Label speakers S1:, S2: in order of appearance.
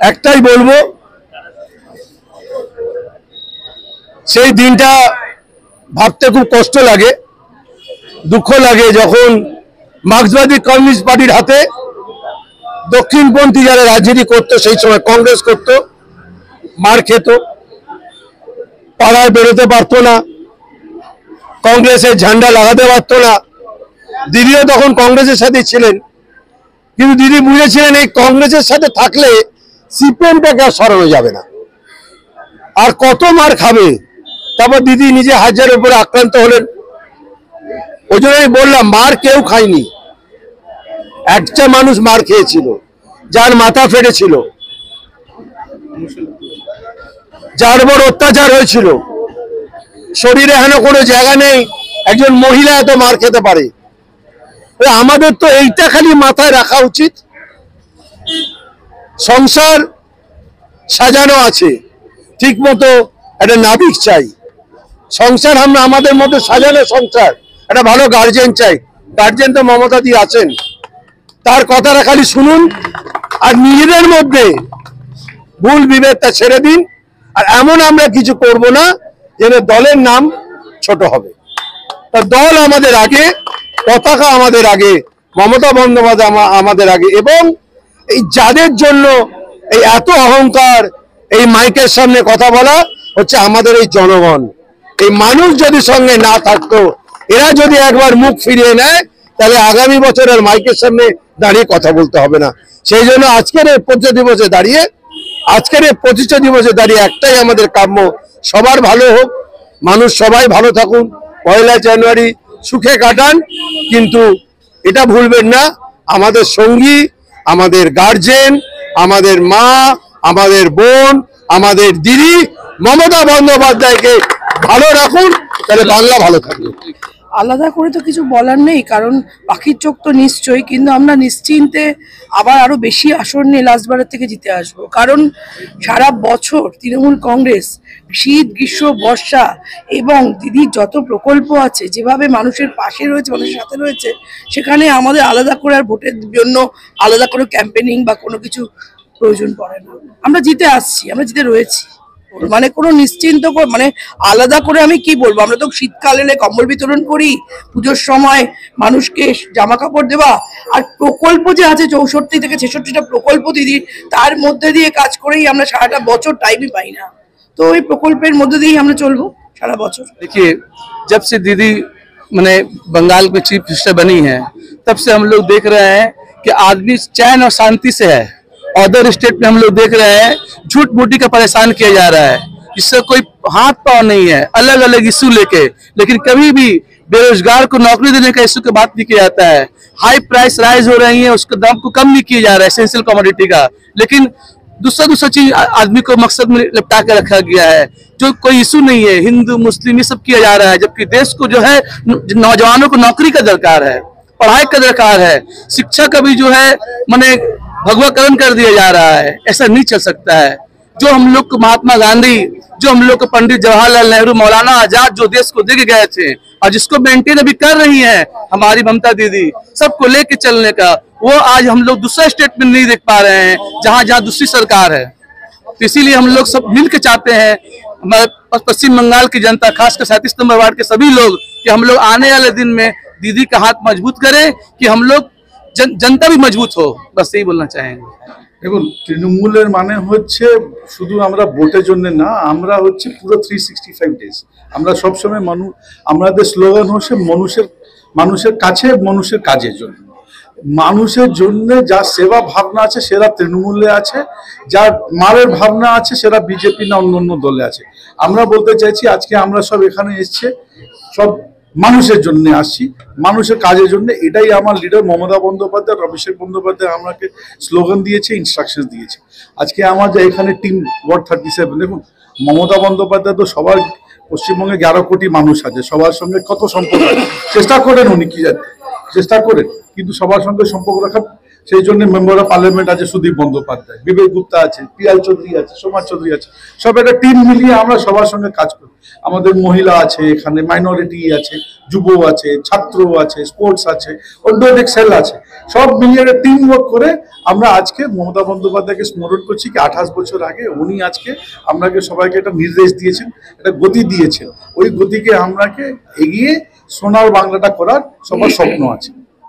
S1: একটাই বলবো, সেই দিনটা ভাবতে খুব কষ্ট লাগে, দুঃখ লাগে যখন মার্ক্সবাদী কমিউনিস্ট পার্টির হাতে দক্ষিণপন্থী যারা রাজনীতি করতো, সেই সময় কংগ্রেস করত, মার খেত, পাড়ায় বেরোতে পারতো না, কংগ্রেসের ঝান্ডা লাগাতে পারতো না। দিদিও তখন কংগ্রেসের সাথে ছিলেন, কিন্তু দিদি বুঝেছিলেন এই কংগ্রেসের সাথে থাকলে সিপিএমটাকে আর সরানো যাবে না, আর কত মার খাবে। তারপর দিদি নিজে হাজারের উপরে আক্রান্ত হলেন। ওই জন্যই বললাম, মার কেউ খায়নি, একটা মানুষ মার খেয়েছিল, যার মাথা ফেটেছিল, যার বড় অত্যাচার হয়েছিল, শরীরে হেন কোনো জায়গা নেই একজন মহিলা এত মার খেতে পারে। আমাদের তো এইটা খালি মাথায় রাখা উচিত, সংসার সাজানো আছে, ঠিক মতো একটা নাবিক চাই, সংসার আমরা আমাদের মধ্যে সাজানো সংসার, একটা ভালো গার্জেন চাই। গার্জেন তো মমতা দি আছেন, তার কথাটা খালি শুনুন, আর নিজেদের মধ্যে ভুল বিভেদটা ছেড়ে দিন। আর এমন আমরা কিছু করব না যেন দলের নাম ছোট হবে। তা দল আমাদের আগে, পতাকা আমাদের আগে, মমতা বন্দ্যোপাধ্যায় আমাদের আগে। এবং এই যাদের জন্য এই এত অহংকার, এই মাইকের সামনে কথা বলা হচ্ছে আমাদের এই জনগণ। এই মানুষ যদি সঙ্গে না থাকতো, এরা যদি একবার মুখ ফিরিয়ে নেয়, তাহলে আগামী বছরের মাইকের সামনে দাঁড়িয়ে কথা বলতে হবে না। সেই জন্য আজকের এই প্রতিষ্ঠা দিবসে দাঁড়িয়ে একটাই আমাদের কাম্য, সবার ভালো হোক, মানুষ সবাই ভালো থাকুন, 1 জানুয়ারি সুখে কাটান। কিন্তু এটা ভুলবেন না, আমাদের সঙ্গী, আমাদের গার্জেন, আমাদের মা, আমাদের বোন, আমাদের দিদি মমতা বন্দ্যোপাধ্যায়কে ভালো রাখুন, তাহলে বাংলা ভালো থাকবে।
S2: আলাদা করে তো কিছু বলার নেই, কারণ পাখির চোখ তো নিশ্চয়ই, কিন্তু আমরা নিশ্চিন্তে আবার আরো বেশি আসন নিয়ে লাস্টবারের থেকে জিতে আসবো। কারণ সারা বছর তৃণমূল কংগ্রেস শীত, গ্রীষ্ম, বর্ষা এবং দিদির যত প্রকল্প আছে, যেভাবে মানুষের পাশে রয়েছে, মানুষের সাথে রয়েছে, সেখানে আমাদের আলাদা করে আর ভোটের জন্য আলাদা করে ক্যাম্পেনিং বা কোনো কিছু প্রয়োজন পড়ে না। আমরা জিতে আসছি, আমরা জিতে রয়েছি, মানে কোনো নিশ্চিন্ত মানে আলাদা করে আমি কি বলবো। আমরা তো শীতকালে কম্বল বিতরণ করি, পুজোর সময় মানুষকে জামা কাপড় দেওয়া, আর প্রকল্প যে আছে 64 থেকে 66টা প্রকল্প দিদির, তার মধ্যে দিয়ে কাজ করেই আমরা সারাটা বছর টাইমই পাই না। তো ওই প্রকল্পের মধ্যে দিয়েই আমরা চলবো সারা বছর।
S3: देखिए, जब से दीदी मैंने बंगाल में चीफ मिनिस्टर बनी है, तब से हम लोग देख रहे हैं कि आदमी चैन और शांति से है। अदर स्टेट में हम लोग देख रहे हैं झूठ मूठी का परेशान किया जा रहा है, जिससे कोई हाथ पांव नहीं है, अलग अलग इश्यू लेके, लेकिन कभी भी बेरोजगार को नौकरी देने का इश्यू की बात नहीं किया जाता है। हाई प्राइस राइज हो रही है, उसके दाम को कम नहीं किया जा रहा है एसेंशियल कमोडिटी का, लेकिन दूसरा चीज आदमी को मकसद में लिपटा के रखा गया है। जो कोई इशू नहीं है, हिंदू मुस्लिम ये सब किया जा रहा है, जबकि देश को जो है नौजवानों को नौकरी का दरकार है, पढ़ाई का दरकार है, शिक्षा का भी जो है मैंने भगवाकरण कर दिया जा रहा है। ऐसा नहीं चल सकता है। जो हम लोग को महात्मा गांधी, जो हम लोग को पंडित जवाहरलाल नेहरू, मौलाना आजाद जो देश को दे गए थे, और जिसको मेंटेन अभी कर रही है हमारी ममता दीदी, सबको लेके चलने का, वो आज हम लोग दूसरा स्टेट में नहीं देख पा रहे हैं, जहां जहां दूसरी सरकार है। तो इसीलिए हम लोग सब मिल के चाहते हैं, हमारे पश्चिम बंगाल की जनता, खासकर 37 नंबर वार्ड के सभी लोग, कि हम लोग आने वाले दिन में दीदी का हाथ मजबूत करें, कि हम लोग जनता भी मजबूत हो। बस यही बोलना चाहेंगे।
S4: দেখুন, তৃণমূলের মানে হচ্ছে শুধু আমরা ভোটের জন্য না, আমরা হচ্ছে পুরো 365 ডেজ আমরা সবসময় আমাদের স্লোগান হচ্ছে মানুষের কাছে, মানুষের কাজের জন্য। মানুষের জন্য যা সেবা ভাবনা আছে সেটা তৃণমূলে আছে, যার মারের ভাবনা আছে সেটা বিজেপি না অন্য দলে আছে। আমরা বলতে চাইছি আজকে আমরা সব এখানে এসছে সব মানুষের জন্য আসছি, মানুষের কাজের জন্য। এটাই আমার লিডার মমতা বন্দ্যোপাধ্যায়, অভিষেক বন্দ্যোপাধ্যায় আমাকে স্লোগান দিয়েছে, ইনস্ট্রাকশন দিয়েছে। আজকে আমার যে এখানে টিম ওয়ার্ড 37, দেখুন মমতা বন্দ্যোপাধ্যায় তো সবার, পশ্চিমবঙ্গে 11 কোটি মানুষ আছে, সবার সঙ্গে কত সম্পর্ক আছে, চেষ্টা করেন উনি কি চেষ্টা করেন, কিন্তু সবার সঙ্গে সম্পর্ক রাখার সেই জন্য মেম্বার অফ পার্লামেন্ট আছে সুদীপ বন্দ্যোপাধ্যায়, বিবেক গুপ্তা আছে, পিয়াল চৌধুরী আছে, সোমা চৌধুরী আছে, সব একটা টিম মিলিয়ে আমরা সবার সঙ্গে কাজ করি। আমাদের মহিলা আছে, এখানে মাইনরিটি আছে, যুব আছে, ছাত্র আছে, স্পোর্টস আছে, অন্যান্য সেল আছে, সব মিলিয়ে একটা টিম ওয়ার্ক করে আমরা আজকে মমতা বন্দ্যোপাধ্যায়কে স্মরণ করছি কি 28 বছর আগে উনি আজকে আমরাকে সবাইকে একটা নির্দেশ দিয়েছেন, একটা গতি দিয়েছেন, ওই গতিকে আমরাকে এগিয়ে সোনার বাংলাটা করার সবার স্বপ্ন আছে।